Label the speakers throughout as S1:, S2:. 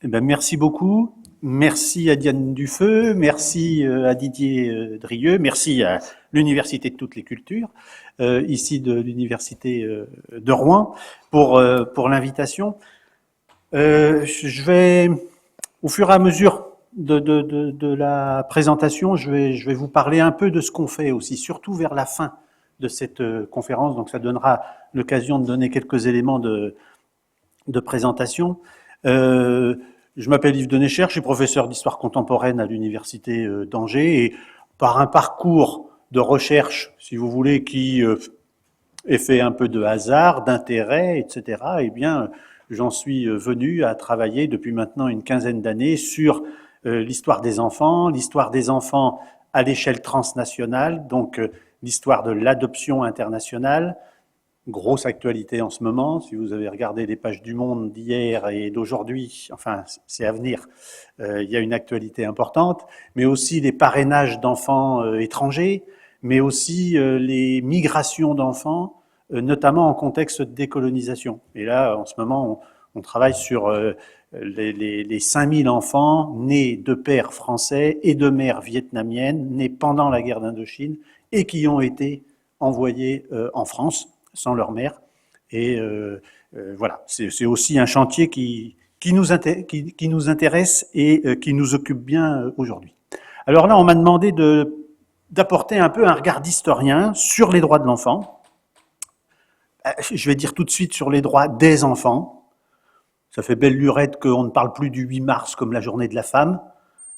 S1: Eh ben, merci beaucoup. Merci à Diane Dufeu, merci à Didier Drieux, merci à l'Université de toutes les cultures, ici de l'Université de Rouen, pour l'invitation. Je vais, au fur et à mesure de la présentation, je vais vous parler un peu de ce qu'on fait aussi, surtout vers la fin de cette conférence. Donc ça donnera l'occasion de donner quelques éléments de présentation. Euh, je m'appelle Yves Denécher, je suis professeur d'histoire contemporaine à l'université d'Angers et par un parcours de recherche, si vous voulez, qui est fait un peu de hasard, d'intérêt, etc., eh bien, j'en suis venu à travailler depuis maintenant une quinzaine d'années sur l'histoire des enfants à l'échelle transnationale, donc l'histoire de l'adoption internationale, grosse actualité en ce moment. Si vous avez regardé les pages du Monde d'hier et d'aujourd'hui, enfin, c'est à venir, il y a une actualité importante, mais aussi les parrainages d'enfants étrangers, mais aussi les migrations d'enfants, notamment en contexte de décolonisation. Et là, en ce moment, on travaille sur les 5000 enfants nés de pères français et de mères vietnamiennes, nés pendant la guerre d'Indochine et qui ont été envoyés en France sans leur mère. Et voilà, c'est aussi un chantier qui nous intéresse et qui nous occupe bien aujourd'hui. Alors là, on m'a demandé d'apporter un peu un regard d'historien sur les droits de l'enfant. Je vais dire tout de suite sur les droits des enfants. Ça fait belle lurette qu'on ne parle plus du 8 mars comme la journée de la femme,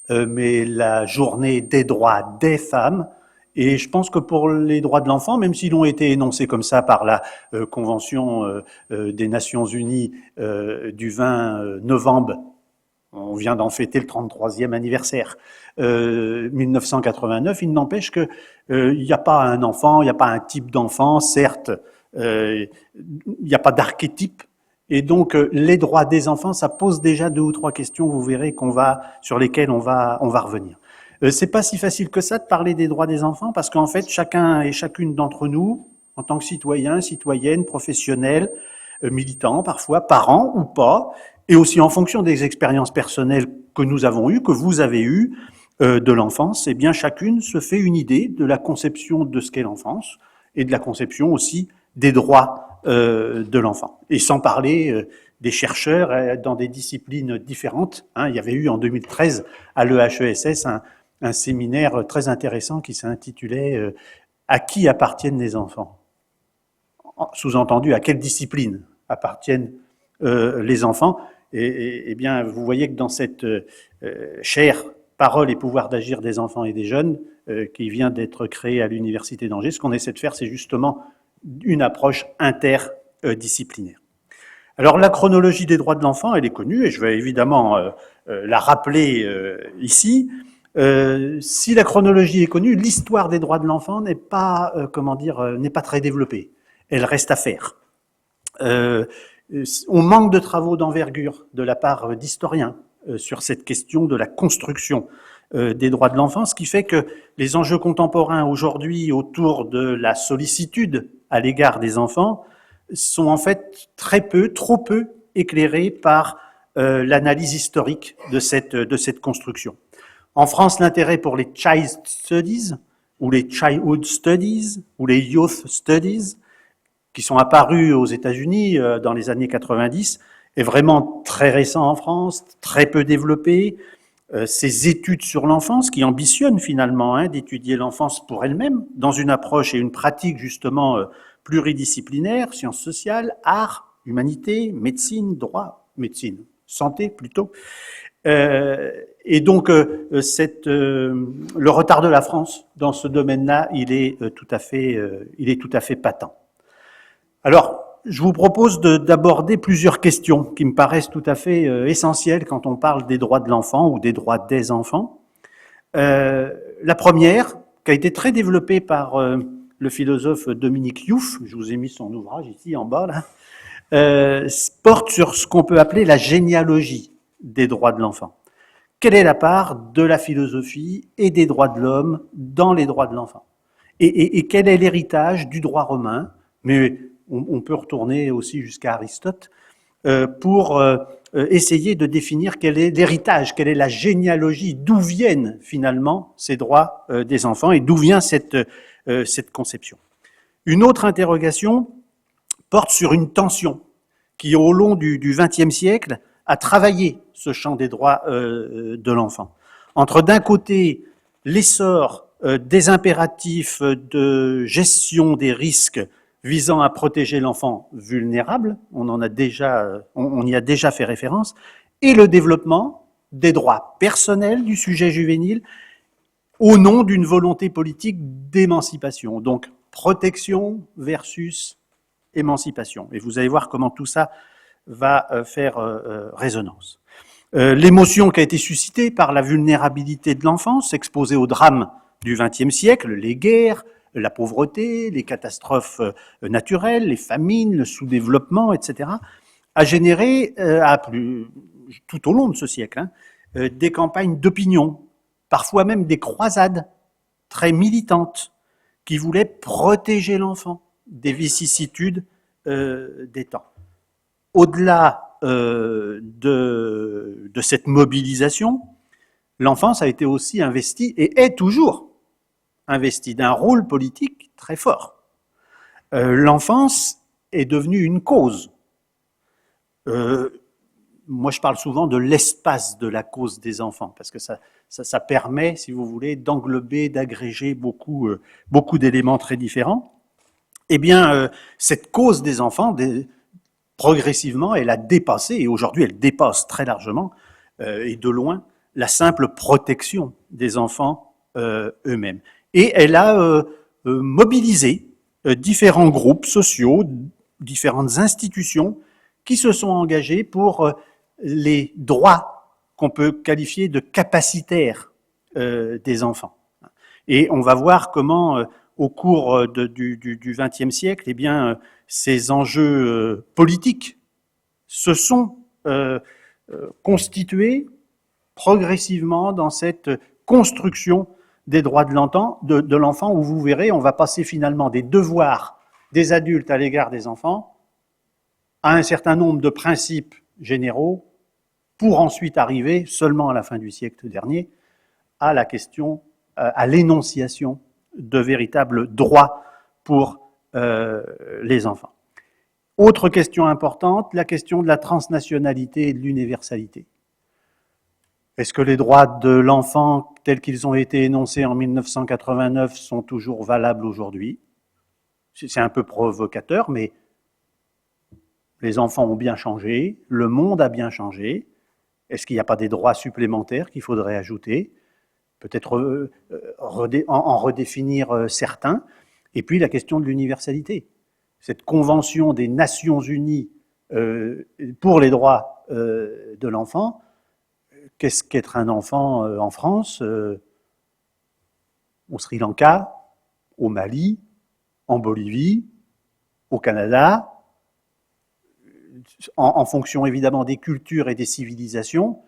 S1: mais la journée des droits des femmes. Et je pense que pour les droits de l'enfant, même s'ils ont été énoncés comme ça par la Convention des Nations Unies du 20 novembre, on vient d'en fêter le 33e anniversaire, 1989, il n'empêche qu'il n'y a pas un enfant, il n'y a pas un type d'enfant, certes, il n'y a pas d'archétype. Et donc, les droits des enfants, ça pose déjà 2 ou 3 questions, vous verrez, sur lesquelles on va revenir. C'est pas si facile que ça de parler des droits des enfants, parce qu'en fait, chacun et chacune d'entre nous, en tant que citoyen, citoyenne, professionnel, militant, parfois, parents ou pas, et aussi en fonction des expériences personnelles que nous avons eues, que vous avez eues de l'enfance, eh bien, chacune se fait une idée de la conception de ce qu'est l'enfance et de la conception aussi des droits de l'enfant. Et sans parler des chercheurs dans des disciplines différentes. Il y avait eu en 2013 à l'EHESS un séminaire très intéressant qui s'intitulait À qui appartiennent les enfants? Sous-entendu, à quelle discipline appartiennent les enfants? Et bien, vous voyez que dans cette chaire Parole et pouvoir d'agir des enfants et des jeunes qui vient d'être créée à l'Université d'Angers, ce qu'on essaie de faire, c'est justement une approche interdisciplinaire. Alors la chronologie des droits de l'enfant, elle est connue et je vais évidemment la rappeler ici. Si la chronologie est connue, l'histoire des droits de l'enfant n'est pas, n'est pas très développée. Elle reste à faire. On manque de travaux d'envergure de la part d'historiens sur cette question de la construction des droits de l'enfant, ce qui fait que les enjeux contemporains aujourd'hui autour de la sollicitude à l'égard des enfants sont en fait trop peu éclairés par l'analyse historique de cette construction. En France, l'intérêt pour les Child Studies, ou les Childhood Studies, ou les Youth Studies, qui sont apparus aux États-Unis dans les années 90, est vraiment très récent en France, très peu développé. Ces études sur l'enfance, qui ambitionnent finalement d'étudier l'enfance pour elle-même, dans une approche et une pratique justement pluridisciplinaire, sciences sociales, arts, humanité, médecine, droit, médecine, santé plutôt. Et donc, le retard de la France dans ce domaine-là, il est tout à fait patent. Alors, je vous propose d'aborder plusieurs questions qui me paraissent tout à fait essentielles quand on parle des droits de l'enfant ou des droits des enfants. La première, qui a été très développée par le philosophe Dominique Youf, je vous ai mis son ouvrage ici en bas, là, porte sur ce qu'on peut appeler la généalogie des droits de l'enfant. Quelle est la part de la philosophie et des droits de l'homme dans les droits de l'enfant? Et quel est l'héritage du droit romain? Mais on peut retourner aussi jusqu'à Aristote pour essayer de définir quel est l'héritage, quelle est la généalogie, d'où viennent finalement ces droits des enfants et d'où vient cette conception. Une autre interrogation porte sur une tension qui, au long du XXe siècle, a travaillé ce champ des droits de l'enfant. Entre, d'un côté, l'essor des impératifs de gestion des risques visant à protéger l'enfant vulnérable, on y a déjà fait référence, et le développement des droits personnels du sujet juvénile au nom d'une volonté politique d'émancipation. Donc, protection versus émancipation. Et vous allez voir comment tout ça va faire résonance. L'émotion qui a été suscitée par la vulnérabilité de l'enfance, exposée au drame du XXe siècle, les guerres, la pauvreté, les catastrophes naturelles, les famines, le sous-développement, etc., a généré, tout au long de ce siècle, des campagnes d'opinion, parfois même des croisades très militantes, qui voulaient protéger l'enfant des vicissitudes des temps. Au-delà de cette mobilisation, l'enfance a été aussi investie, et est toujours investi d'un rôle politique très fort. L'enfance est devenue une cause. Moi, je parle souvent de l'espace de la cause des enfants, parce que ça permet, si vous voulez, d'englober, d'agréger beaucoup d'éléments très différents. Eh bien, cette cause des enfants, progressivement, elle a dépassé, et aujourd'hui, elle dépasse très largement, et de loin, la simple protection des enfants eux-mêmes. Et elle a mobilisé différents groupes sociaux, différentes institutions qui se sont engagés pour les droits qu'on peut qualifier de capacitaires des enfants. Et on va voir comment, au cours du XXe siècle, eh bien, ces enjeux politiques se sont constitués progressivement dans cette construction des droits de l'enfant, où vous verrez, on va passer finalement des devoirs des adultes à l'égard des enfants à un certain nombre de principes généraux pour ensuite arriver, seulement à la fin du siècle dernier, à la question, à l'énonciation de véritables droits pour les enfants. Autre question importante, la question de la transnationalité et de l'universalité. Est-ce que les droits de l'enfant, tels qu'ils ont été énoncés en 1989, sont toujours valables aujourd'hui? C'est un peu provocateur, mais les enfants ont bien changé, le monde a bien changé. Est-ce qu'il n'y a pas des droits supplémentaires qu'il faudrait ajouter? Peut-être en redéfinir certains. Et puis la question de l'universalité. Cette convention des Nations Unies pour les droits de l'enfant, qu'est-ce qu'être un enfant en France, au Sri Lanka, au Mali, en Bolivie, au Canada, en fonction évidemment des cultures et des civilisations,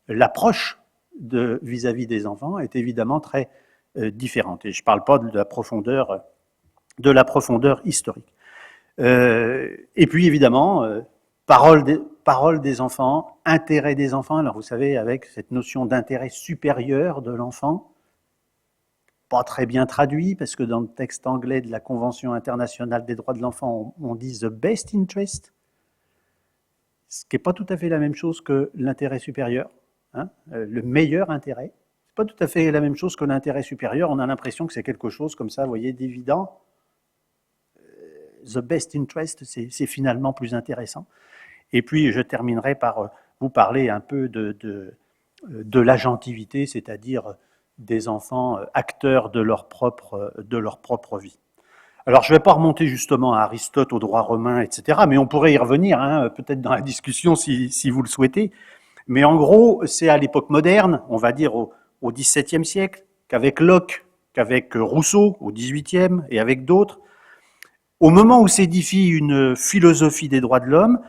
S1: l'approche vis-à-vis des enfants est évidemment très différente. Et je ne parle pas de la profondeur historique. Et puis évidemment, parole des enfants, intérêt des enfants. Alors vous savez, avec cette notion d'intérêt supérieur de l'enfant, pas très bien traduit, parce que dans le texte anglais de la Convention internationale des droits de l'enfant, on dit « the best interest », ce qui n'est pas tout à fait la même chose que l'intérêt supérieur, hein, le meilleur intérêt. Ce n'est pas tout à fait la même chose que l'intérêt supérieur. On a l'impression que c'est quelque chose comme ça, vous voyez, d'évident. The best interest, c'est finalement plus intéressant. Et puis, je terminerai par vous parler un peu de l'agentivité, c'est-à-dire des enfants acteurs de leur propre vie. Alors, je ne vais pas remonter justement à Aristote, au droit romain, etc., mais on pourrait y revenir, hein, peut-être dans la discussion si vous le souhaitez. Mais en gros, c'est à l'époque moderne, on va dire au XVIIe siècle, qu'avec Locke, qu'avec Rousseau, au XVIIIe, et avec d'autres, au moment où s'édifie une philosophie des droits de l'homme,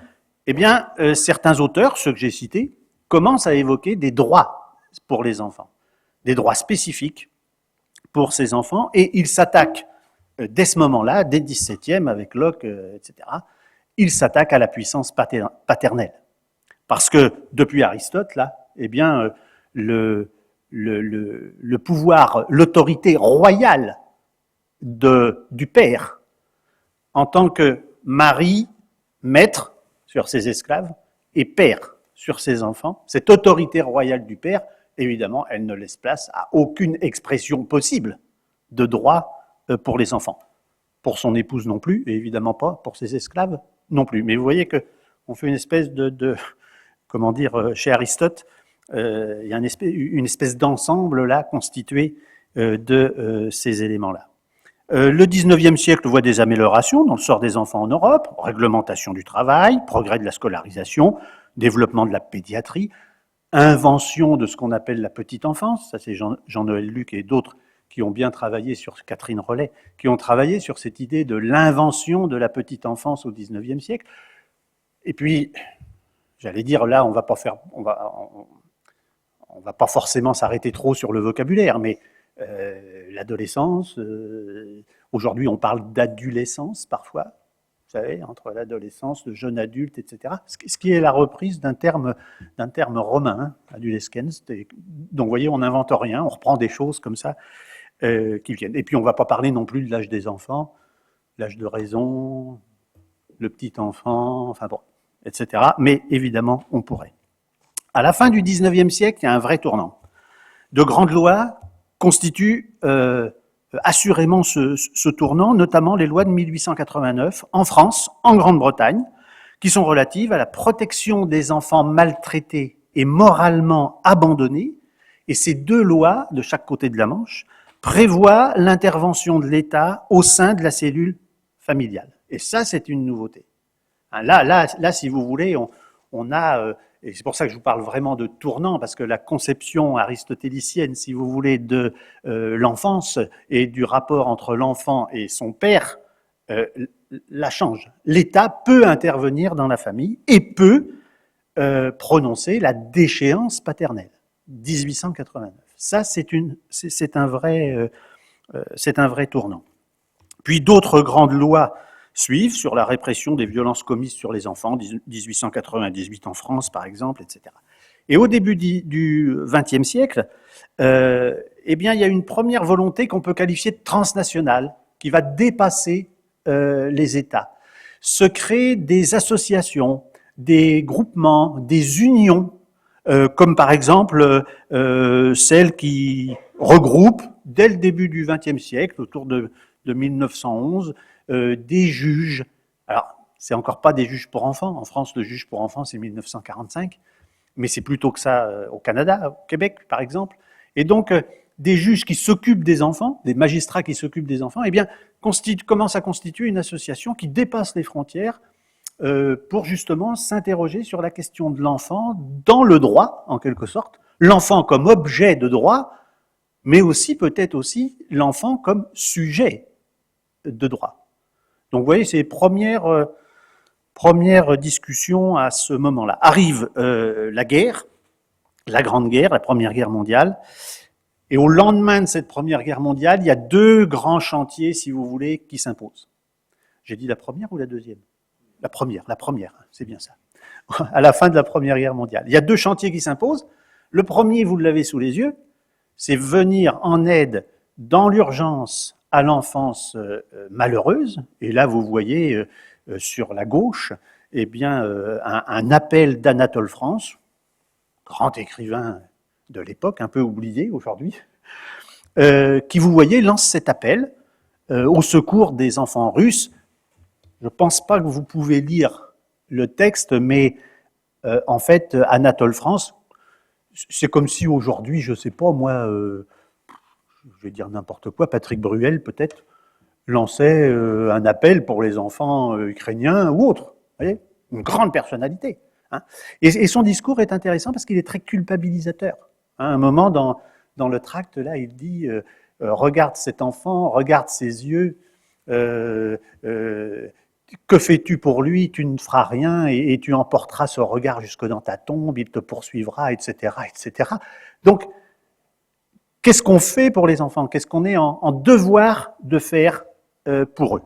S1: eh bien, certains auteurs, ceux que j'ai cités, commencent à évoquer des droits pour les enfants, des droits spécifiques pour ces enfants, et ils s'attaquent, dès ce moment-là, dès le XVIIe, avec Locke, etc., ils s'attaquent à la puissance paternelle. Parce que depuis Aristote, là, eh bien, le pouvoir, l'autorité royale du père, en tant que mari, maître sur ses esclaves, et père sur ses enfants, cette autorité royale du père, évidemment, elle ne laisse place à aucune expression possible de droit pour les enfants. Pour son épouse non plus, et évidemment pas pour ses esclaves non plus. Mais vous voyez qu'on fait une espèce comment dire, chez Aristote, il y a une espèce d'ensemble là constitué de ces éléments-là. Le 19e siècle voit des améliorations dans le sort des enfants en Europe, réglementation du travail, progrès de la scolarisation, développement de la pédiatrie, invention de ce qu'on appelle la petite enfance, ça c'est Jean-Noël Luc et d'autres qui ont bien travaillé sur Catherine Rollet, qui ont travaillé sur cette idée de l'invention de la petite enfance au 19e siècle. Et puis, j'allais dire, là, on va pas forcément s'arrêter trop sur le vocabulaire, mais l'adolescence, aujourd'hui on parle d'adolescence parfois, vous savez, entre l'adolescence, le jeune adulte, etc. Ce qui est la reprise d'un terme romain, hein, adolescens. Donc vous voyez, on n'invente rien, on reprend des choses comme ça qui viennent. Et puis on ne va pas parler non plus de l'âge des enfants, l'âge de raison, le petit enfant, enfin bon, etc. Mais évidemment, on pourrait. À la fin du 19e siècle, il y a un vrai tournant. De grandes lois constituent assurément ce tournant, notamment les lois de 1889 en France, en Grande-Bretagne, qui sont relatives à la protection des enfants maltraités et moralement abandonnés. Et ces deux lois, de chaque côté de la Manche, prévoient l'intervention de l'État au sein de la cellule familiale. Et ça, c'est une nouveauté. Là, si vous voulez, on a... Et c'est pour ça que je vous parle vraiment de tournant, parce que la conception aristotélicienne, si vous voulez, de l'enfance et du rapport entre l'enfant et son père, la change. L'État peut intervenir dans la famille et peut prononcer la déchéance paternelle. 1889. Ça, c'est un vrai tournant. Puis d'autres grandes lois suivent sur la répression des violences commises sur les enfants, 1898 en France par exemple, etc. Et au début du XXe siècle, eh bien, il y a une première volonté qu'on peut qualifier de transnationale, qui va dépasser les États. Se créent des associations, des groupements, des unions, comme par exemple celles qui regroupent, dès le début du XXe siècle, autour de 1911, des juges. Alors, c'est encore pas des juges pour enfants. En France, le juge pour enfants, c'est 1945. Mais c'est plutôt que ça au Canada, au Québec, par exemple. Et donc, des juges qui s'occupent des enfants, des magistrats qui s'occupent des enfants, eh bien, commencent à constituer une association qui dépasse les frontières pour justement s'interroger sur la question de l'enfant dans le droit, en quelque sorte. L'enfant comme objet de droit, mais aussi, peut-être aussi, l'enfant comme sujet de droit. Donc, vous voyez, c'est les premières discussions à ce moment-là. Arrive la guerre, la Grande Guerre, la Première Guerre mondiale, et au lendemain de cette Première Guerre mondiale, il y a deux grands chantiers, si vous voulez, qui s'imposent. J'ai dit la première ou la deuxième ? La première, c'est bien ça. À la fin de la Première Guerre mondiale. Il y a deux chantiers qui s'imposent. Le premier, vous l'avez sous les yeux, c'est venir en aide dans l'urgence à l'enfance malheureuse. Et là, vous voyez sur la gauche, eh bien, un appel d'Anatole France, grand écrivain de l'époque, un peu oublié aujourd'hui, qui, vous voyez, lance cet appel au secours des enfants russes. Je ne pense pas que vous pouvez lire le texte, mais en fait, Anatole France, c'est comme si aujourd'hui, je ne sais pas, moi, je vais dire n'importe quoi, Patrick Bruel peut-être, lançait un appel pour les enfants ukrainiens ou autres. Vous voyez, une grande personnalité. Hein. Et son discours est intéressant parce qu'il est très culpabilisateur. À un moment, dans le tract, là, il dit regarde cet enfant, regarde ses yeux, que fais-tu pour lui? Tu ne feras rien et tu emporteras ce regard jusque dans ta tombe, il te poursuivra, etc., etc. Donc, qu'est-ce qu'on fait pour les enfants? Qu'est-ce qu'on est en devoir de faire pour eux?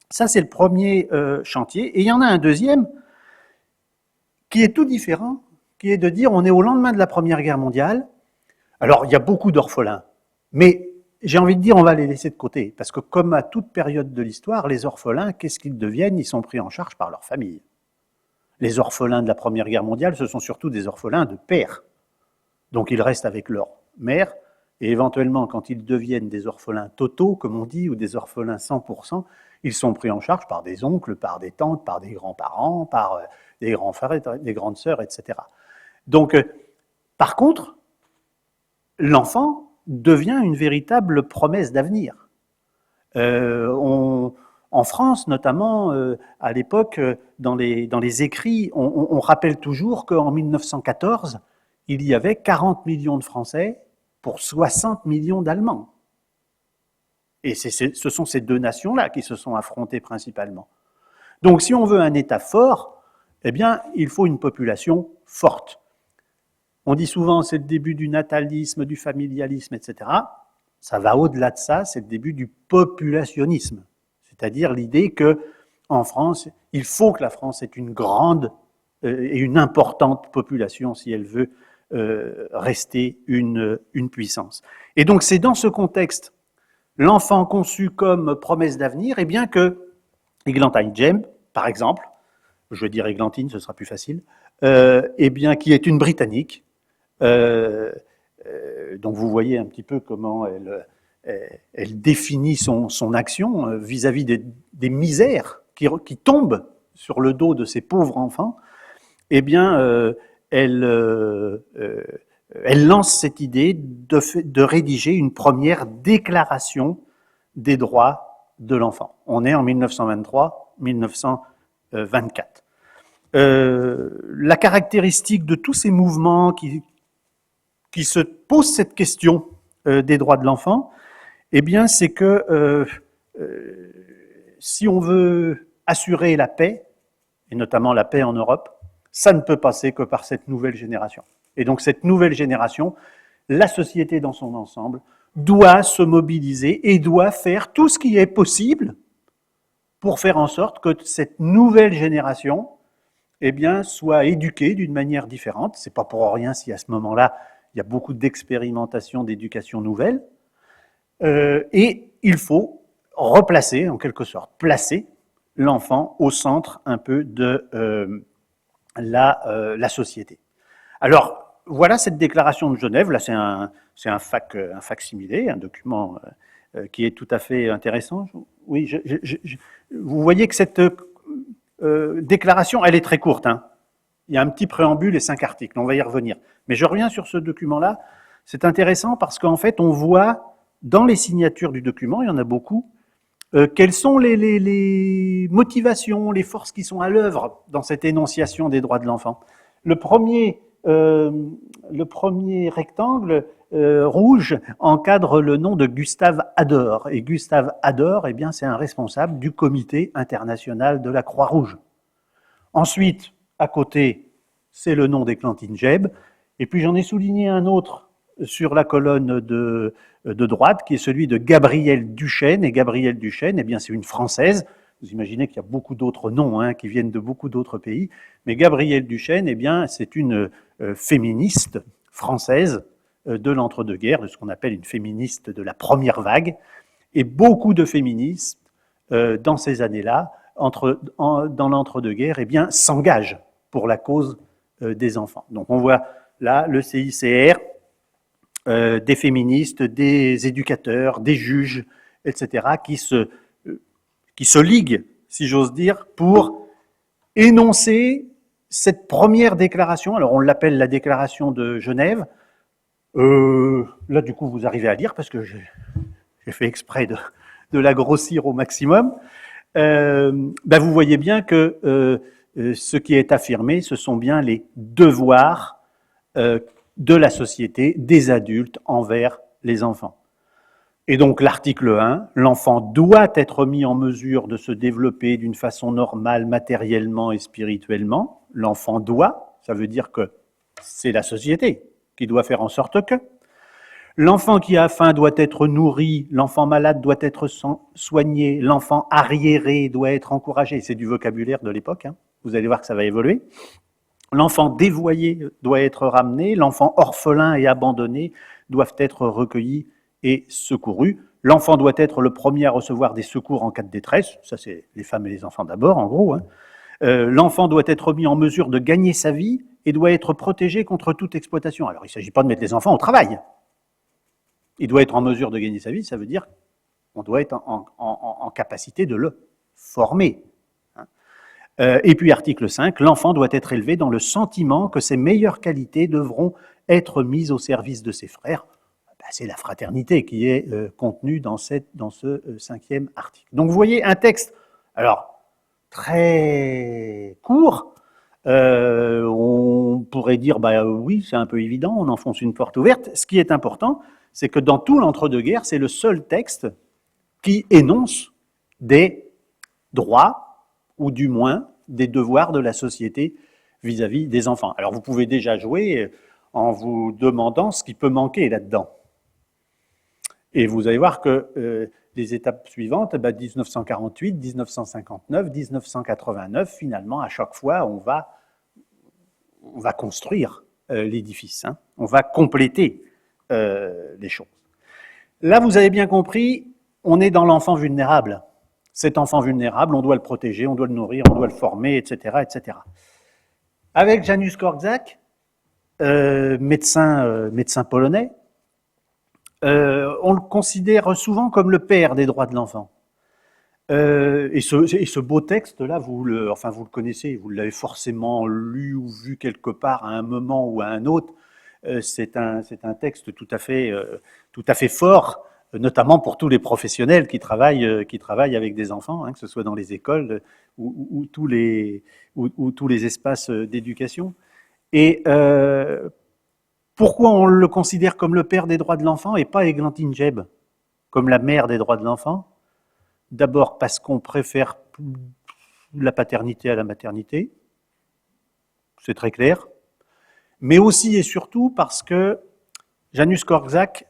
S1: Ça, c'est le premier chantier. Et il y en a un deuxième qui est tout différent, qui est de dire on est au lendemain de la Première Guerre mondiale. Alors, il y a beaucoup d'orphelins, mais j'ai envie de dire on va les laisser de côté, parce que comme à toute période de l'histoire, les orphelins, qu'est-ce qu'ils deviennent? Ils sont pris en charge par leur famille. Les orphelins de la Première Guerre mondiale, ce sont surtout des orphelins de père. Donc ils restent avec leur mère, et éventuellement, quand ils deviennent des orphelins totaux, comme on dit, ou des orphelins 100%, ils sont pris en charge par des oncles, par des tantes, par des grands-parents, par des grands frères, des grandes sœurs, etc. Donc, par contre, l'enfant devient une véritable promesse d'avenir. En France, notamment, à l'époque, dans les écrits, on rappelle toujours qu'en 1914, il y avait 40 millions de Français pour 60 millions d'Allemands. Et ce sont ces deux nations-là qui se sont affrontées principalement. Donc si on veut un État fort, eh bien, il faut une population forte. On dit souvent c'est le début du natalisme, du familialisme, etc. Ça va au-delà de ça, c'est le début du populationnisme. C'est-à-dire l'idée qu'en France, il faut que la France ait une grande et une importante population si elle veut rester une puissance. Et donc c'est dans ce contexte, l'enfant conçu comme promesse d'avenir, eh bien que Eglantine Jem, par exemple, je vais dire Églantine, ce sera plus facile, eh bien qui est une Britannique, donc vous voyez un petit peu comment elle définit son action vis-à-vis des misères qui tombent sur le dos de ces pauvres enfants, eh bien elle lance cette idée de rédiger une première déclaration des droits de l'enfant. On est en 1923-1924. La caractéristique de tous ces mouvements qui se posent cette question des droits de l'enfant, eh bien, c'est que si on veut assurer la paix, et notamment la paix en Europe, ça ne peut passer que par cette nouvelle génération. Et donc cette nouvelle génération, la société dans son ensemble, doit se mobiliser et doit faire tout ce qui est possible pour faire en sorte que cette nouvelle génération eh bien, soit éduquée d'une manière différente. Ce n'est pas pour rien si à ce moment-là, il y a beaucoup d'expérimentation d'éducation nouvelle. Et il faut replacer, en quelque sorte, placer l'enfant au centre un peu de la société. Alors, voilà cette déclaration de Genève. Là, c'est un fac-similé, un document qui est tout à fait intéressant. Oui, vous voyez que cette déclaration, elle est très courte. Hein. Il y a un petit préambule et 5 articles. On va y revenir. Mais je reviens sur ce document-là. C'est intéressant parce qu'en fait, on voit dans les signatures du document, il y en a beaucoup, quelles sont les motivations, les forces qui sont à l'œuvre dans cette énonciation des droits de l'enfant. Le premier rectangle rouge encadre le nom de Gustave Ador. Et Gustave Ador, eh bien, c'est un responsable du Comité international de la Croix-Rouge. Ensuite, à côté, c'est le nom d'Églantine Jem. Et puis j'en ai souligné un autre sur la colonne de droite, qui est celui de Gabrielle Duchesne. Et Gabrielle Duchesne, eh bien, c'est une Française. Vous imaginez qu'il y a beaucoup d'autres noms qui viennent de beaucoup d'autres pays. Mais Gabrielle Duchesne, eh bien, c'est une féministe française de l'entre-deux-guerres, de ce qu'on appelle une féministe de la première vague. Et beaucoup de féministes, dans ces années-là, dans l'entre-deux-guerres, eh bien, s'engagent pour la cause des enfants. Donc on voit là le CICR, des féministes, des éducateurs, des juges, etc., qui se liguent, si j'ose dire, pour énoncer cette première déclaration. Alors on l'appelle la déclaration de Genève. Là, du coup, vous arrivez à lire parce que j'ai fait exprès de la grossir au maximum. Vous voyez bien que ce qui est affirmé, ce sont bien les devoirs de la société, des adultes envers les enfants. Et donc l'article 1, l'enfant doit être mis en mesure de se développer d'une façon normale, matériellement et spirituellement. L'enfant doit, ça veut dire que c'est la société qui doit faire en sorte que. L'enfant qui a faim doit être nourri, l'enfant malade doit être soigné, l'enfant arriéré doit être encouragé. C'est du vocabulaire de l'époque, hein. Vous allez voir que ça va évoluer. L'enfant dévoyé doit être ramené, l'enfant orphelin et abandonné doivent être recueillis et secourus. L'enfant doit être le premier à recevoir des secours en cas de détresse, ça c'est les femmes et les enfants d'abord en gros. L'enfant doit être mis en mesure de gagner sa vie et doit être protégé contre toute exploitation. Alors il ne s'agit pas de mettre les enfants au travail. Il doit être en mesure de gagner sa vie, ça veut dire qu'on doit être en capacité de le former. Et puis article 5, l'enfant doit être élevé dans le sentiment que ses meilleures qualités devront être mises au service de ses frères. C'est la fraternité qui est contenue dans ce 5e article. Donc vous voyez un texte, alors très court, on pourrait dire, oui, c'est un peu évident, on enfonce une porte ouverte. Ce qui est important, c'est que dans tout l'entre-deux-guerres, c'est le seul texte qui énonce des droits, ou du moins des devoirs de la société vis-à-vis des enfants. Alors vous pouvez déjà jouer en vous demandant ce qui peut manquer là-dedans. Et vous allez voir que les étapes suivantes, 1948, 1959, 1989, finalement, à chaque fois, on va construire l'édifice, hein. On va compléter les choses. Là, vous avez bien compris, on est dans l'enfant vulnérable. Cet enfant vulnérable, on doit le protéger, on doit le nourrir, on doit le former, etc., etc. Avec Janusz Korczak, médecin polonais, on le considère souvent comme le père des droits de l'enfant. Et ce beau texte-là, vous le connaissez, vous l'avez forcément lu ou vu quelque part à un moment ou à un autre. C'est un texte tout à fait fort, notamment pour tous les professionnels qui travaillent avec des enfants, hein, que ce soit dans les écoles ou tous les espaces d'éducation. Et pourquoi on le considère comme le père des droits de l'enfant et pas Eglantine Jebb comme la mère des droits de l'enfant? D'abord parce qu'on préfère la paternité à la maternité, c'est très clair, mais aussi et surtout parce que Janusz Korczak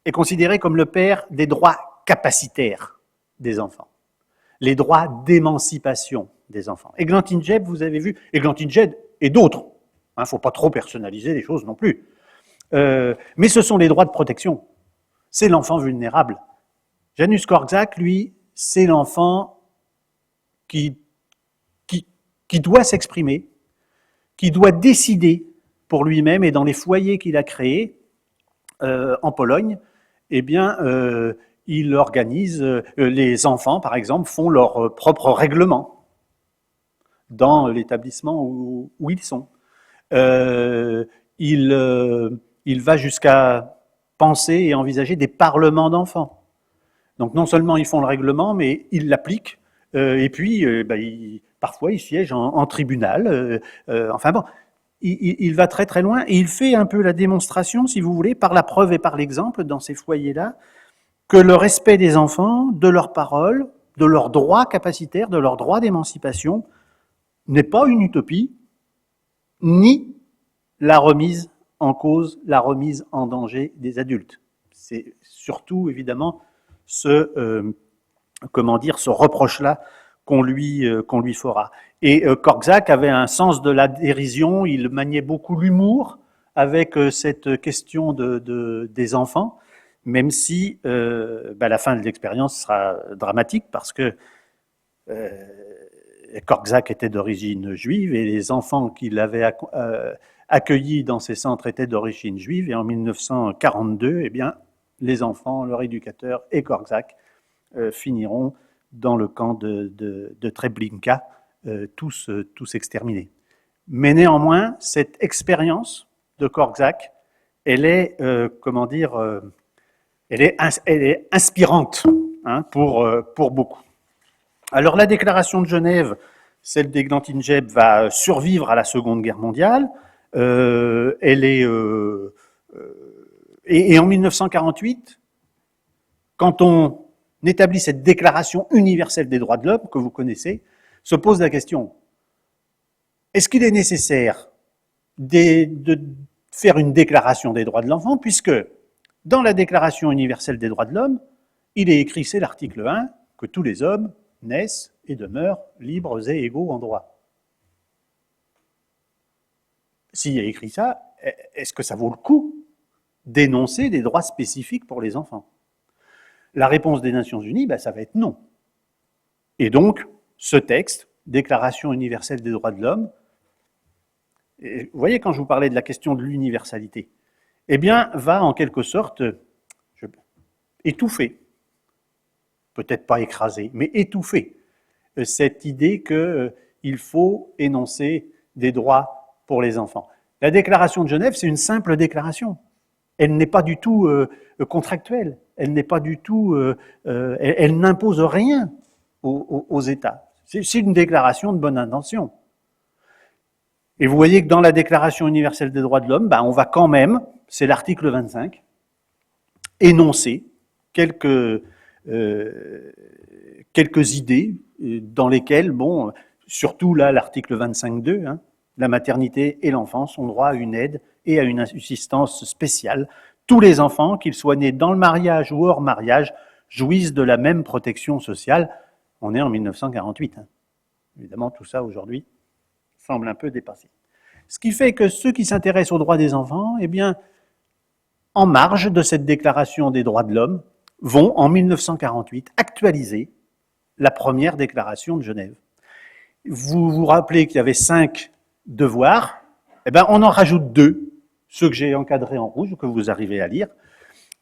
S1: est considéré comme le père des droits capacitaires des enfants, les droits d'émancipation des enfants. Eglantine Jebb, vous avez vu, Eglantine Jebb et d'autres, il ne faut pas trop personnaliser les choses non plus, mais ce sont les droits de protection, c'est l'enfant vulnérable. Janusz Korczak, lui, c'est l'enfant qui doit s'exprimer, qui doit décider pour lui-même, et dans les foyers qu'il a créés en Pologne, eh bien, il organise, les enfants, par exemple, font leur propre règlement dans l'établissement où ils sont. Il va jusqu'à penser et envisager des parlements d'enfants. Donc non seulement ils font le règlement, mais ils l'appliquent, et puis parfois ils siègent en tribunal. Enfin bon, il va très très loin, et il fait un peu la démonstration, si vous voulez, par la preuve et par l'exemple, dans ces foyers-là, que le respect des enfants, de leurs paroles, de leurs droits capacitaires, de leurs droits d'émancipation, n'est pas une utopie, ni la remise en cause, la remise en danger des adultes. C'est surtout, évidemment, ce reproche-là qu'on lui fera. Et Korczak avait un sens de la dérision, il maniait beaucoup l'humour avec cette question des enfants, même si la fin de l'expérience sera dramatique, parce que Korczak était d'origine juive et les enfants qu'il avait accueillis dans ces centres étaient d'origine juive, et en 1942, eh bien, les enfants, leur éducateur et Korczak finiront dans le camp de Treblinka, tous exterminés. Mais néanmoins, cette expérience de Korczak, elle est inspirante, hein, pour beaucoup. Alors la déclaration de Genève, celle d'Eglantine Jebb, va survivre à la Seconde Guerre mondiale. Et en 1948, quand on établit cette déclaration universelle des droits de l'homme, que vous connaissez, se pose la question, est-ce qu'il est nécessaire de faire une déclaration des droits de l'enfant, puisque dans la déclaration universelle des droits de l'homme, il est écrit, c'est l'article 1, que tous les hommes naissent et demeurent libres et égaux en droit. s'il y a écrit ça, est-ce que ça vaut le coup d'énoncer des droits spécifiques pour les enfants? La réponse des Nations Unies, ça va être non. Et donc, ce texte, Déclaration universelle des droits de l'homme, vous voyez, quand je vous parlais de la question de l'universalité, eh bien, va en quelque sorte étouffer, peut-être pas écraser, mais étouffer cette idée qu'il faut énoncer des droits pour les enfants. La déclaration de Genève, c'est une simple déclaration. Elle n'est pas du tout contractuelle. Elle n'est pas du tout. Elle n'impose rien aux États. C'est une déclaration de bonne intention. Et vous voyez que dans la Déclaration universelle des droits de l'homme, on va quand même, c'est l'article 25, énoncer quelques idées dans lesquelles, surtout là, l'article 25.2, la maternité et l'enfance ont droit à une aide et à une assistance spéciale. Tous les enfants, qu'ils soient nés dans le mariage ou hors mariage, jouissent de la même protection sociale. On est en 1948. Évidemment, tout ça, aujourd'hui, semble un peu dépassé. Ce qui fait que ceux qui s'intéressent aux droits des enfants, eh bien, en marge de cette déclaration des droits de l'homme, vont, en 1948, actualiser la première déclaration de Genève. Vous vous rappelez qu'il y avait 5 devoirs, on en rajoute 2, ceux que j'ai encadrés en rouge, que vous arrivez à lire.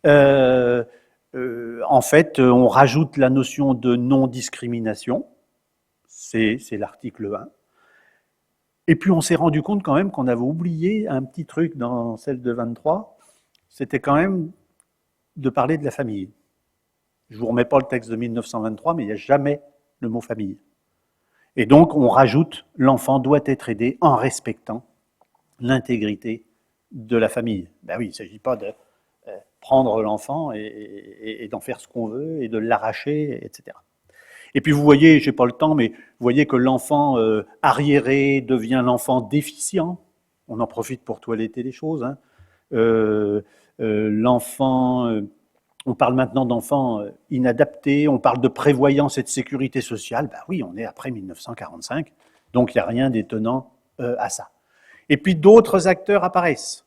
S1: En fait, on rajoute la notion de non-discrimination, c'est l'article 1. Et puis on s'est rendu compte quand même qu'on avait oublié un petit truc dans celle de 23, c'était quand même de parler de la famille. Je ne vous remets pas le texte de 1923, mais il n'y a jamais le mot famille. Et donc on rajoute « l'enfant doit être aidé en respectant l'intégrité de la famille ». Oui, il ne s'agit pas de prendre l'enfant et d'en faire ce qu'on veut et de l'arracher, etc. Et puis vous voyez, je n'ai pas le temps, mais vous voyez que l'enfant arriéré devient l'enfant déficient. On en profite pour toiletter les choses. L'enfant, on parle maintenant d'enfants inadaptés, on parle de prévoyance et de sécurité sociale. Oui, on est après 1945, donc il n'y a rien d'étonnant à ça. Et puis d'autres acteurs apparaissent,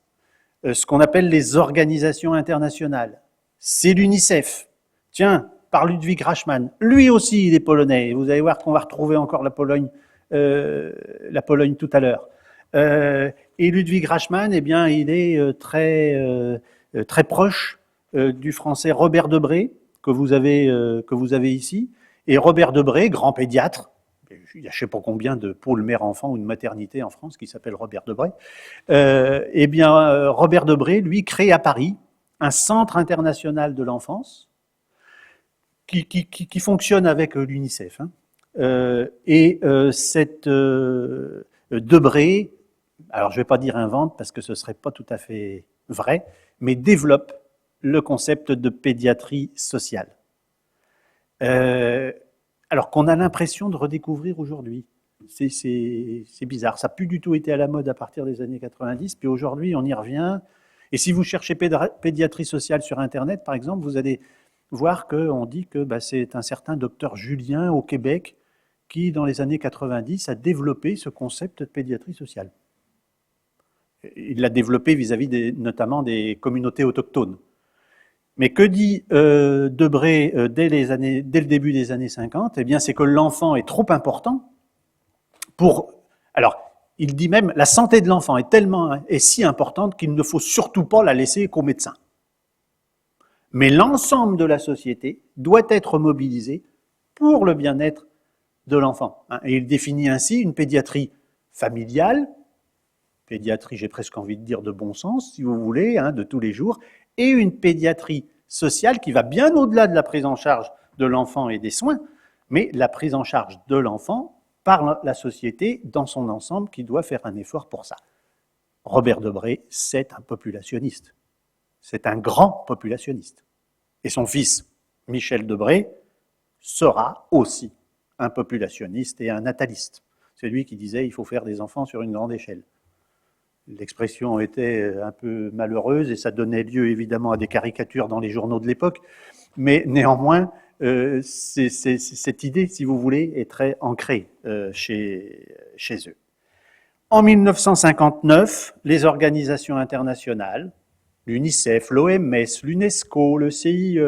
S1: ce qu'on appelle les organisations internationales. C'est l'UNICEF. Tiens, par Ludwig Rachmann. Lui aussi, il est polonais. Vous allez voir qu'on va retrouver encore la Pologne tout à l'heure. Et Ludwig Rachmann, eh bien, il est très proche du français Robert Debré, que vous avez ici. Et Robert Debré, grand pédiatre, il y a je ne sais pas combien de pôles mère-enfant ou de maternité en France qui s'appellent Robert Debré. Eh bien, Robert Debré, lui, crée à Paris un centre international de l'enfance qui fonctionne avec l'UNICEF. Cette Debré, alors je ne vais pas dire invente parce que ce ne serait pas tout à fait vrai, mais développe le concept de pédiatrie sociale. Alors qu'on a l'impression de redécouvrir aujourd'hui. C'est bizarre, ça n'a plus du tout été à la mode à partir des années 90, puis aujourd'hui on y revient. Et si vous cherchez pédiatrie sociale sur Internet, par exemple, vous allez voir qu'on dit que c'est un certain docteur Julien au Québec qui, dans les années 90, a développé ce concept de pédiatrie sociale. Il l'a développé vis-à-vis notamment des communautés autochtones. Mais que dit Debré dès le début des années 50 ? Eh bien, c'est que l'enfant est trop important pour... Alors, il dit même, la santé de l'enfant est si importante qu'il ne faut surtout pas la laisser qu'au médecin. Mais l'ensemble de la société doit être mobilisé pour le bien-être de l'enfant. Et il définit ainsi une pédiatrie familiale, pédiatrie, j'ai presque envie de dire de bon sens, si vous voulez, de tous les jours, et une pédiatrie sociale qui va bien au-delà de la prise en charge de l'enfant et des soins, mais la prise en charge de l'enfant par la société dans son ensemble qui doit faire un effort pour ça. Robert Debré, c'est un populationniste. C'est un grand populationniste. Et son fils, Michel Debré, sera aussi un populationniste et un nataliste. C'est lui qui disait « il faut faire des enfants sur une grande échelle ». L'expression était un peu malheureuse et ça donnait lieu évidemment à des caricatures dans les journaux de l'époque, mais néanmoins, cette idée, si vous voulez, est très ancrée chez eux. En 1959, les organisations internationales, l'UNICEF, l'OMS, l'UNESCO, le CIE,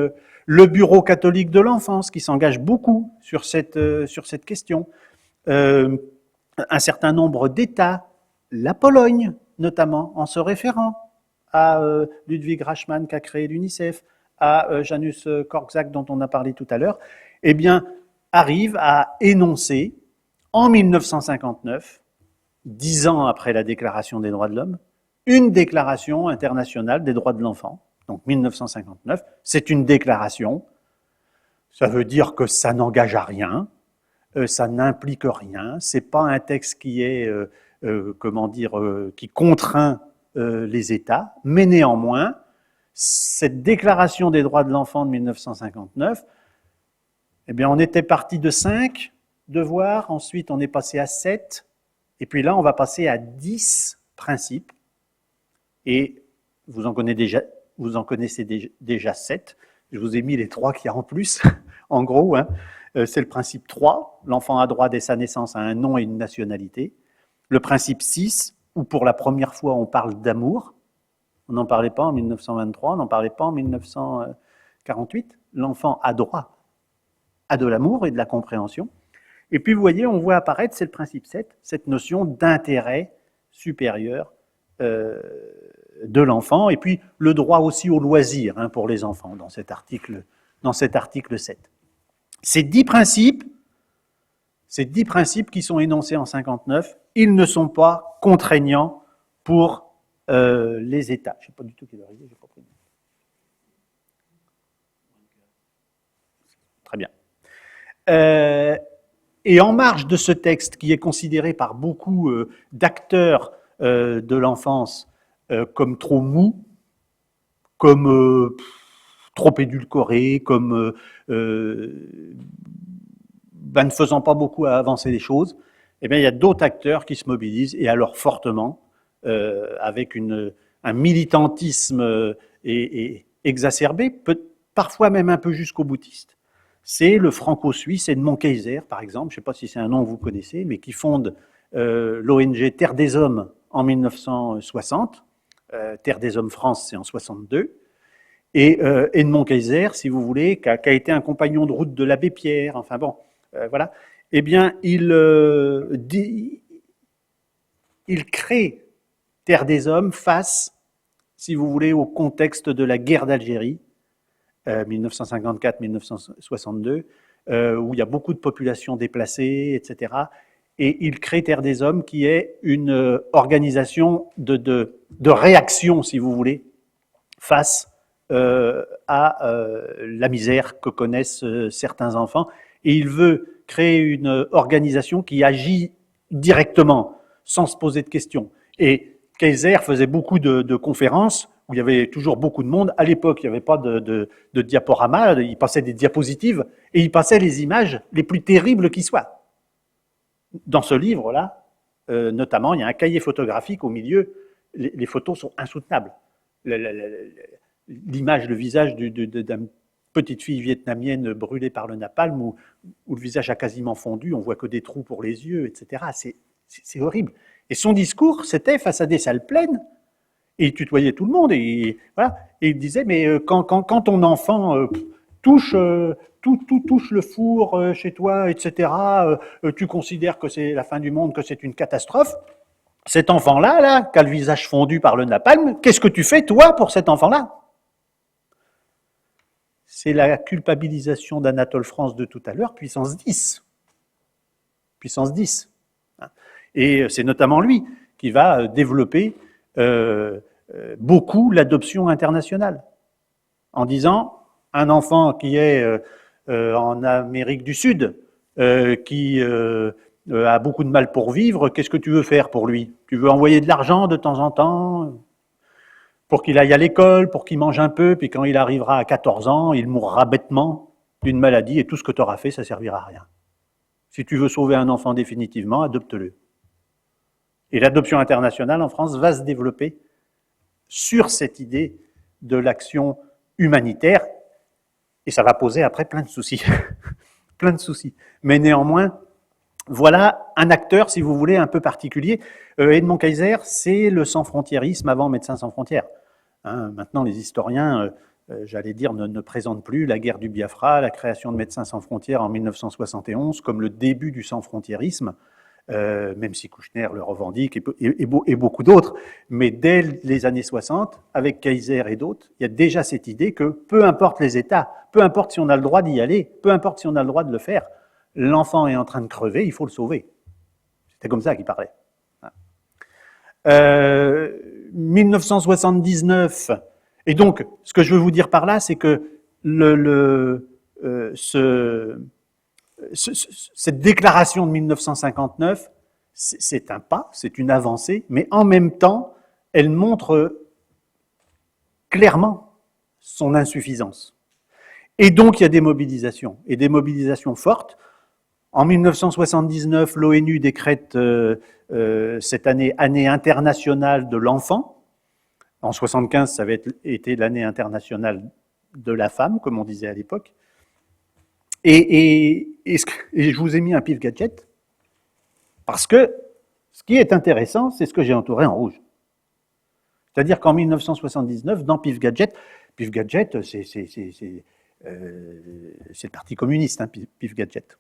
S1: le Bureau catholique de l'enfance, qui s'engage beaucoup sur cette question, un certain nombre d'États, la Pologne notamment, en se référant à Ludwig Rachmann qui a créé l'UNICEF, à Janusz Korczak dont on a parlé tout à l'heure, eh bien, arrive à énoncer en 1959, 10 ans après la Déclaration des droits de l'homme, une déclaration internationale des droits de l'enfant. Donc 1959, c'est une déclaration. Ça veut dire que ça n'engage à rien, ça n'implique rien. C'est pas un texte qui est, qui contraint les États, mais néanmoins, cette déclaration des droits de l'enfant de 1959, eh bien, on était parti de 5 devoirs, ensuite on est passé à 7, et puis là, on va passer à 10 principes, et vous en connaissez déjà 7. Je vous ai mis les 3 qu'il y a en plus, en gros. Hein. C'est le principe 3, l'enfant a droit dès sa naissance à un nom et une nationalité. Le principe 6, où pour la première fois on parle d'amour. On n'en parlait pas en 1923, on n'en parlait pas en 1948. L'enfant a droit à de l'amour et de la compréhension. Et puis vous voyez, on voit apparaître, c'est le principe 7, cette notion d'intérêt supérieur de l'enfant, et puis le droit aussi au loisir hein, pour les enfants dans cet article 7. Ces 10 principes qui sont énoncés en 59, ils ne sont pas contraignants pour les États. Je ne sais pas du tout quelle heure il est, j'ai pas pris. Très bien. Et en marge de ce texte qui est considéré par beaucoup d'acteurs de l'enfance comme trop mou, comme trop édulcoré, comme ne faisant pas beaucoup à avancer les choses, eh bien, il y a d'autres acteurs qui se mobilisent, et alors fortement, avec un militantisme exacerbé, parfois même un peu jusqu'au boutiste. C'est le franco-suisse Edmond Kayser, par exemple, je ne sais pas si c'est un nom que vous connaissez, mais qui fonde l'ONG Terre des Hommes en 1960. Terre des Hommes France, c'est en 62. Et Edmond Kayser, si vous voulez, qui a été un compagnon de route de l'abbé Pierre, enfin bon, voilà, eh bien, il crée Terre des Hommes face, si vous voulez, au contexte de la guerre d'Algérie, 1954-1962, où il y a beaucoup de populations déplacées, etc. Et il crée Terre des Hommes, qui est une organisation de réaction, si vous voulez, face à la misère que connaissent certains enfants. Et il veut créer une organisation qui agit directement, sans se poser de questions. Et Kayser faisait beaucoup de conférences où il y avait toujours beaucoup de monde. À l'époque, il n'y avait pas de diaporama, il passait des diapositives et il passait les images les plus terribles qui soient. Dans ce livre-là, notamment, il y a un cahier photographique au milieu. Les photos sont insoutenables. L'image, le visage d'une petite fille vietnamienne brûlée par le napalm, où le visage a quasiment fondu, on voit que des trous pour les yeux, etc. C'est horrible. Et son discours, c'était face à des salles pleines, et il tutoyait tout le monde, et voilà. Et il disait, mais quand ton enfant touche le four chez toi, etc., tu considères que c'est la fin du monde, que c'est une catastrophe. Cet enfant-là, qui a le visage fondu par le napalm, qu'est-ce que tu fais, toi, pour cet enfant-là? C'est la culpabilisation d'Anatole France de tout à l'heure, puissance 10. Puissance 10. Et c'est notamment lui qui va développer beaucoup l'adoption internationale, en disant, un enfant qui est en Amérique du Sud, qui a beaucoup de mal pour vivre, qu'est-ce que tu veux faire pour lui? Tu veux envoyer de l'argent de temps en temps pour qu'il aille à l'école, pour qu'il mange un peu, puis quand il arrivera à 14 ans, il mourra bêtement d'une maladie, et tout ce que tu auras fait, ça ne servira à rien. Si tu veux sauver un enfant définitivement, adopte-le. Et l'adoption internationale en France va se développer sur cette idée de l'action humanitaire, et ça va poser après plein de soucis. Plein de soucis. Mais néanmoins, Voilà un acteur, si vous voulez, un peu particulier. Edmond Kayser, c'est le sans-frontiérisme avant Médecins sans frontières. Hein, maintenant, les historiens, j'allais dire, ne présentent plus la guerre du Biafra, la création de Médecins sans frontières en 1971 comme le début du sans-frontiérisme, même si Kouchner le revendique et beaucoup d'autres. Mais dès les années 60, avec Kayser et d'autres, il y a déjà cette idée que peu importe les États, peu importe si on a le droit d'y aller, peu importe si on a le droit de le faire, l'enfant est en train de crever, il faut le sauver. C'était comme ça qu'il parlait. 1979, et donc, ce que je veux vous dire par là, c'est que cette déclaration de 1959, c'est un pas, c'est une avancée, mais en même temps, elle montre clairement son insuffisance. Et donc, il y a des mobilisations, et des mobilisations fortes. En 1979, l'ONU décrète cette année internationale de l'enfant. En 1975, ça avait été l'année internationale de la femme, comme on disait à l'époque. Et je vous ai mis un pif gadget, parce que ce qui est intéressant, c'est ce que j'ai entouré en rouge. C'est-à-dire qu'en 1979, dans pif gadget, c'est le Parti communiste, hein, pif gadget.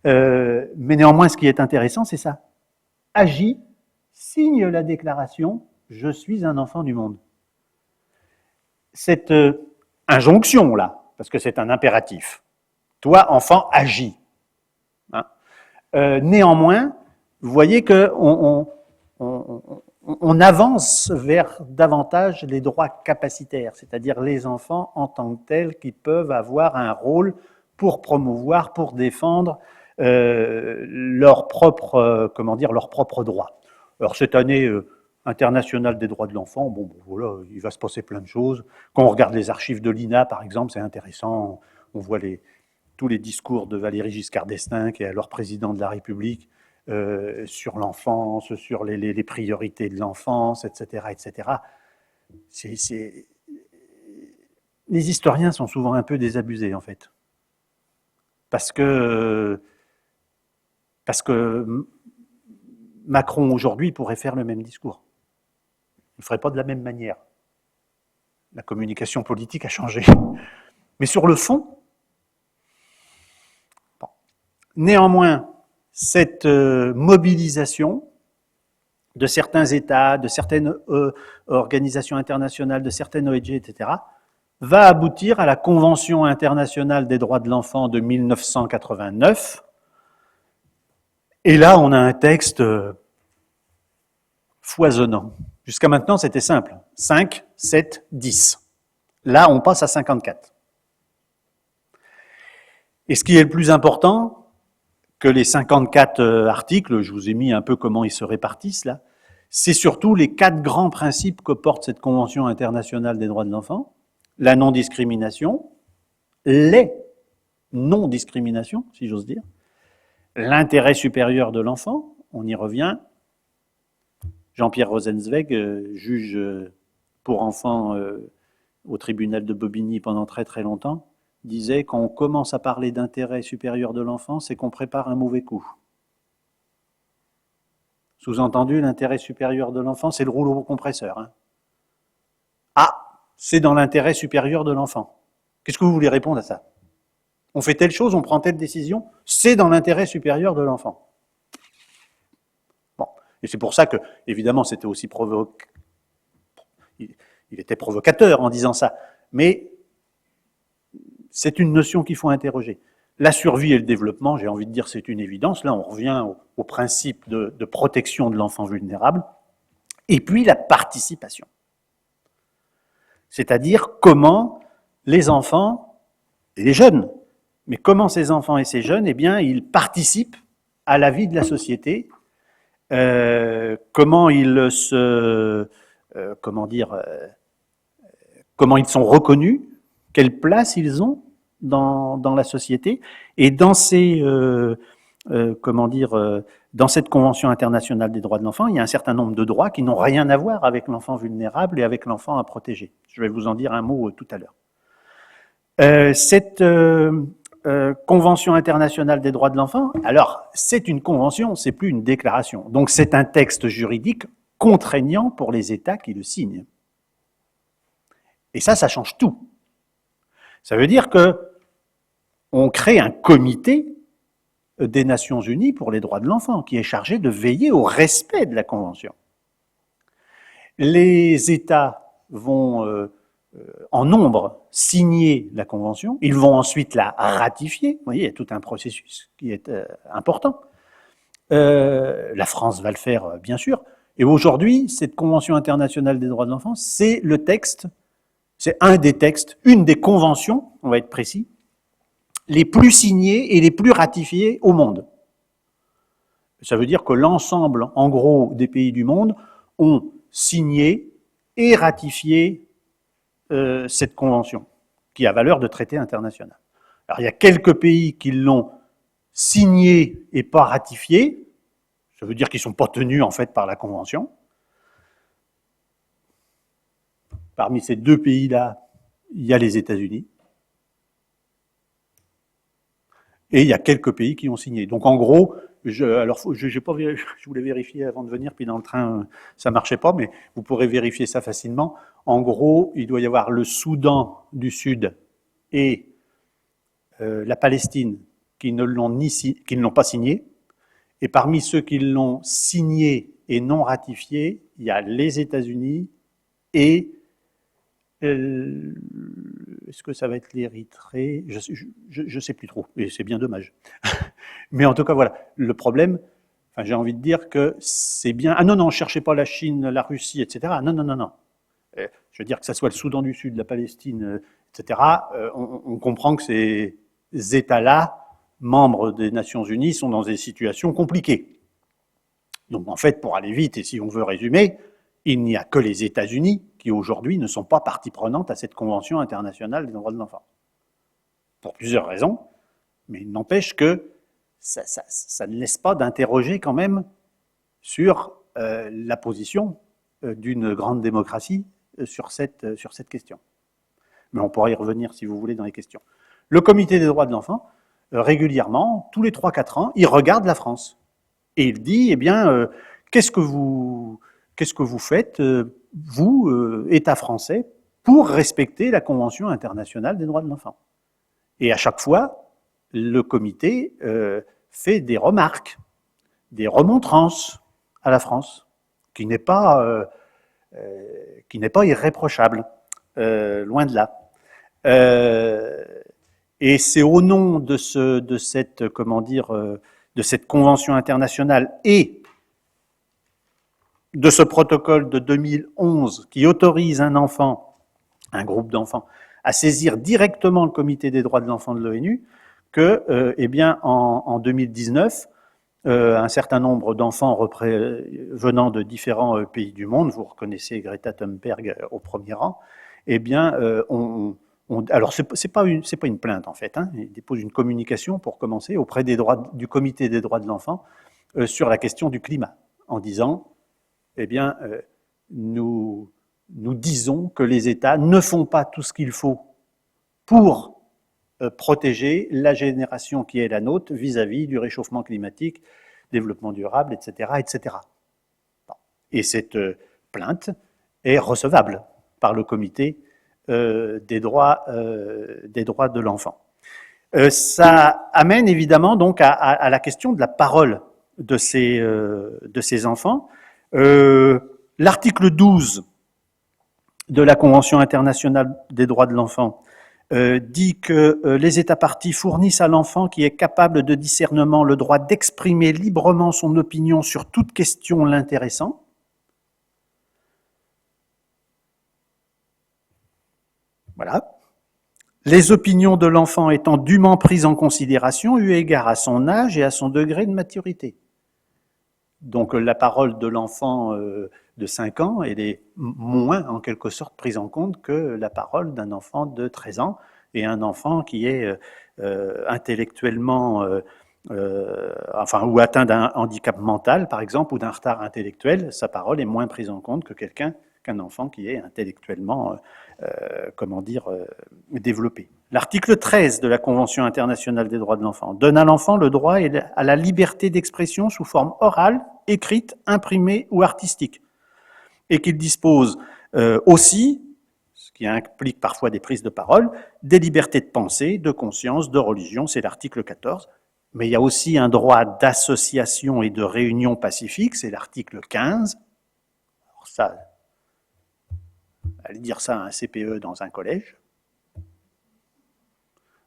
S1: Mais néanmoins, ce qui est intéressant, c'est ça. Agit, signe la déclaration « Je suis un enfant du monde ». Cette injonction-là, parce que c'est un impératif, toi, enfant, agis. Hein. Néanmoins, vous voyez qu'on on avance vers davantage les droits capacitaires, c'est-à-dire les enfants en tant que tels qui peuvent avoir un rôle pour promouvoir, pour défendre leurs propres droits. Alors cette année internationale des droits de l'enfant, bon, voilà, il va se passer plein de choses. Quand on regarde les archives de l'INA, par exemple, c'est intéressant. On voit tous les discours de Valéry Giscard d'Estaing, qui est alors président de la République, sur l'enfance, sur les priorités de l'enfance, etc., etc. Les historiens sont souvent un peu désabusés, en fait. Parce que Macron, aujourd'hui, pourrait faire le même discours. Il ne ferait pas de la même manière. La communication politique a changé. Mais sur le fond, bon. Néanmoins, cette mobilisation de certains États, de certaines organisations internationales, de certaines ONG, etc., va aboutir à la Convention internationale des droits de l'enfant de 1989. Et là, on a un texte foisonnant. Jusqu'à maintenant, c'était simple. 5, 7, 10. Là, on passe à 54. Et ce qui est le plus important, que les 54 articles, je vous ai mis un peu comment ils se répartissent là, c'est surtout les 4 grands principes que porte cette Convention internationale des droits de l'enfant. La non-discrimination, les non-discriminations, si j'ose dire, l'intérêt supérieur de l'enfant, on y revient. Jean-Pierre Rosenzweig, juge pour enfants au tribunal de Bobigny pendant très très longtemps, disait quand on commence à parler d'intérêt supérieur de l'enfant, c'est qu'on prépare un mauvais coup. Sous-entendu, l'intérêt supérieur de l'enfant, c'est le rouleau compresseur. Hein. Ah, c'est dans l'intérêt supérieur de l'enfant. Qu'est-ce que vous voulez répondre à ça? On fait telle chose, on prend telle décision, c'est dans l'intérêt supérieur de l'enfant. Bon, et c'est pour ça que, évidemment, c'était aussi il était provocateur en disant ça, mais c'est une notion qu'il faut interroger. La survie et le développement, j'ai envie de dire, c'est une évidence. Là, on revient au principe de protection de l'enfant vulnérable. Et puis, la participation. C'est-à-dire comment les enfants et les jeunes, mais comment ces enfants et ces jeunes, eh bien, ils participent à la vie de la société, comment ils comment ils sont reconnus, quelle place ils ont dans la société, et dans dans cette Convention internationale des droits de l'enfant, il y a un certain nombre de droits qui n'ont rien à voir avec l'enfant vulnérable et avec l'enfant à protéger. Je vais vous en dire un mot tout à l'heure. Convention internationale des droits de l'enfant, alors c'est une convention, c'est plus une déclaration. Donc c'est un texte juridique contraignant pour les États qui le signent. Et ça change tout. Ça veut dire que on crée un comité des Nations Unies pour les droits de l'enfant qui est chargé de veiller au respect de la Convention. Les États vont en nombre signer la Convention, ils vont ensuite la ratifier. Vous voyez, il y a tout un processus qui est important. La France va le faire, bien sûr. Et aujourd'hui, cette Convention internationale des droits de l'enfant, c'est le texte, c'est un des textes, une des conventions, on va être précis, les plus signées et les plus ratifiées au monde. Ça veut dire que l'ensemble, en gros, des pays du monde ont signé et ratifié cette convention, qui a valeur de traité international. Alors, il y a quelques pays qui l'ont signé et pas ratifié. Ça veut dire qu'ils ne sont pas tenus, en fait, par la convention. Parmi ces deux pays-là, il y a les États-Unis. Et il y a quelques pays qui ont signé. Donc, en gros, je voulais vérifier avant de venir, puis dans le train, ça ne marchait pas, mais vous pourrez vérifier ça facilement. En gros, il doit y avoir le Soudan du Sud et la Palestine qui ne l'ont pas signé. Et parmi ceux qui l'ont signé et non ratifié, il y a les États-Unis et est-ce que ça va être l'Érythrée? Je ne sais plus trop, et c'est bien dommage. Mais en tout cas, voilà, le problème, enfin, j'ai envie de dire que c'est bien... Ah non, non, ne cherchez pas la Chine, la Russie, etc. Non, non, non, non. Je veux dire que ça soit le Soudan du Sud, la Palestine, etc., on comprend que ces États-là, membres des Nations Unies, sont dans des situations compliquées. Donc en fait, pour aller vite, et si on veut résumer, il n'y a que les États-Unis qui aujourd'hui ne sont pas partie prenante à cette Convention internationale des droits de l'enfant. Pour plusieurs raisons, mais il n'empêche que ça ne laisse pas d'interroger quand même sur la position d'une grande démocratie sur cette question. Mais on pourra y revenir si vous voulez dans les questions. Le comité des droits de l'enfant, régulièrement, tous les 3-4 ans, il regarde la France. Et il dit, eh bien, qu'est-ce que vous faites, vous, État français, pour respecter la Convention internationale des droits de l'enfant? Et à chaque fois, le comité fait des remarques, des remontrances à la France, qui n'est pas irréprochable, loin de là. Et c'est au nom de cette convention internationale et de ce protocole de 2011 qui autorise un groupe d'enfants, à saisir directement le comité des droits de l'enfant de l'ONU, que, eh bien, en 2019, un certain nombre d'enfants venant de différents pays du monde, vous reconnaissez Greta Thunberg au premier rang, eh bien, alors c'est pas une plainte en fait, hein, ils déposent une communication pour commencer auprès du comité des droits de l'enfant sur la question du climat, en disant, eh bien, nous disons que les États ne font pas tout ce qu'il faut pour protéger la génération qui est la nôtre vis-à-vis du réchauffement climatique, développement durable, etc., etc. Bon. Et cette plainte est recevable par le comité des droits de l'enfant. Ça amène évidemment donc à la question de la parole de ces enfants. L'article 12 de la Convention internationale des droits de l'enfant dit que les États parties fournissent à l'enfant qui est capable de discernement le droit d'exprimer librement son opinion sur toute question l'intéressant. Voilà. Les opinions de l'enfant étant dûment prises en considération eu égard à son âge et à son degré de maturité. Donc la parole de l'enfant de 5 ans, elle est moins en quelque sorte prise en compte que la parole d'un enfant de 13 ans et un enfant qui est intellectuellement, ou atteint d'un handicap mental par exemple ou d'un retard intellectuel, sa parole est moins prise en compte que quelqu'un qu'un enfant qui est intellectuellement, développé. L'article 13 de la Convention internationale des droits de l'enfant donne à l'enfant le droit à la liberté d'expression sous forme orale, écrite, imprimée ou artistique, et qu'il dispose aussi, ce qui implique parfois des prises de parole, des libertés de pensée, de conscience, de religion, c'est l'article 14, mais il y a aussi un droit d'association et de réunion pacifique, c'est l'article 15. Alors ça, allez dire ça à un CPE dans un collège.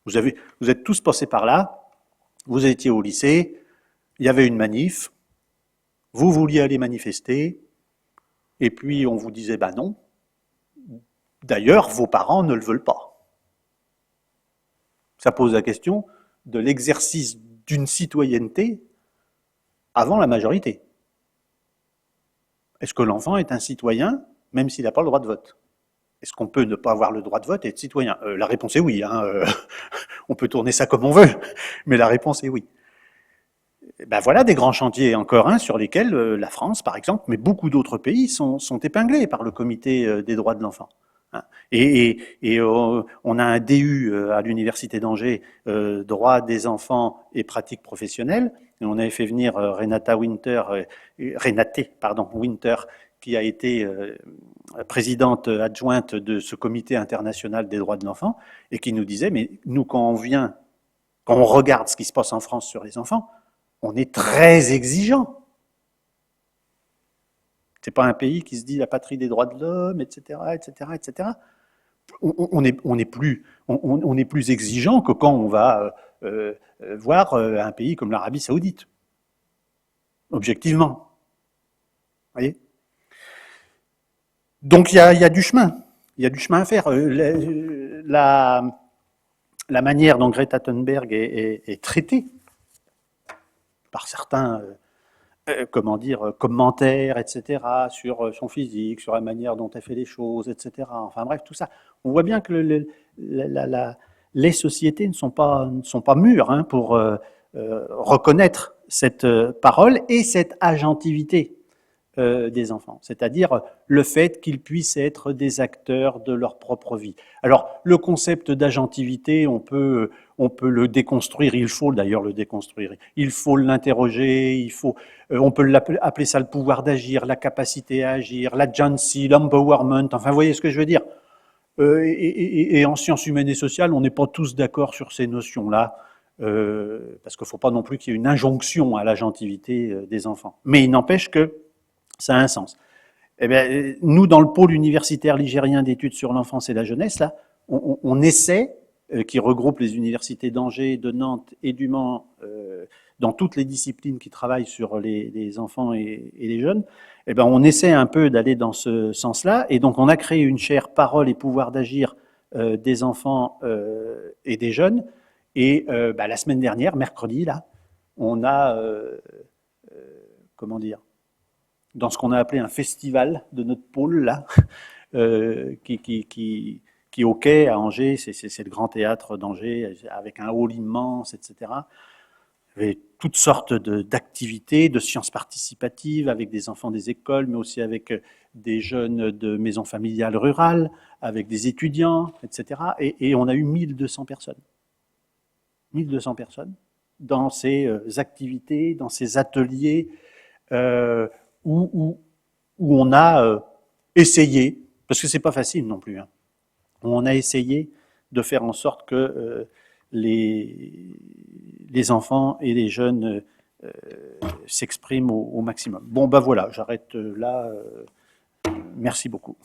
S1: Vous êtes tous passés par là, vous étiez au lycée, il y avait une manif, vous vouliez aller manifester, et puis on vous disait ben non. D'ailleurs, vos parents ne le veulent pas. Ça pose la question de l'exercice d'une citoyenneté avant la majorité. Est-ce que l'enfant est un citoyen, même s'il n'a pas le droit de vote? Est-ce qu'on peut ne pas avoir le droit de vote et être citoyen? La réponse est oui. On peut tourner ça comme on veut, mais la réponse est oui. Ben voilà des grands chantiers encore sur lesquels la France, par exemple, mais beaucoup d'autres pays sont épinglés par le Comité des droits de l'enfant. Et on a un DU à l'Université d'Angers, droit des enfants et pratiques professionnelles. Et on avait fait venir Renate Winter, qui a été présidente adjointe de ce comité international des droits de l'enfant, et qui nous disait, mais nous, quand on regarde ce qui se passe en France sur les enfants, on est très exigeant. C'est pas un pays qui se dit la patrie des droits de l'homme, etc., etc., etc. On est plus exigeant que quand on va voir un pays comme l'Arabie Saoudite. Objectivement. Vous voyez ? Donc il y a du chemin. Il y a du chemin à faire. La manière dont Greta Thunberg est traitée par certains commentaires, etc., sur son physique, sur la manière dont elle fait les choses, etc. Enfin bref, tout ça. On voit bien que les sociétés ne sont pas mûres pour reconnaître cette parole et cette agentivité des enfants, c'est-à-dire le fait qu'ils puissent être des acteurs de leur propre vie. Alors, le concept d'agentivité, on peut le déconstruire, il faut d'ailleurs le déconstruire, il faut l'interroger, on peut appeler ça le pouvoir d'agir, la capacité à agir, l'agency, l'empowerment, enfin, vous voyez ce que je veux dire. Et en sciences humaines et sociales, on n'est pas tous d'accord sur ces notions-là, parce qu'il ne faut pas non plus qu'il y ait une injonction à l'agentivité des enfants. Mais il n'empêche que ça a un sens. Eh bien, nous, dans le pôle universitaire ligérien d'études sur l'enfance et la jeunesse, là, on essaie, qui regroupe les universités d'Angers, de Nantes et du Mans, dans toutes les disciplines qui travaillent sur les enfants et les jeunes, eh bien, on essaie un peu d'aller dans ce sens-là. Et donc, on a créé une chaire parole et pouvoir d'agir des enfants et des jeunes. Et la semaine dernière, mercredi, là, on a, comment dire, dans ce qu'on a appelé un festival de notre pôle, là, qui est au Quai à Angers, c'est le grand théâtre d'Angers, avec un hall immense, etc. Il y avait toutes sortes d'activités, de sciences participatives, avec des enfants des écoles, mais aussi avec des jeunes de maisons familiales rurales, avec des étudiants, etc. Et on a eu 1200 personnes. 1200 personnes dans ces activités, dans ces ateliers, où on a essayé, parce que c'est pas facile non plus, où on a essayé de faire en sorte que les enfants et les jeunes s'expriment au maximum. Bon, ben voilà, j'arrête là. Merci beaucoup.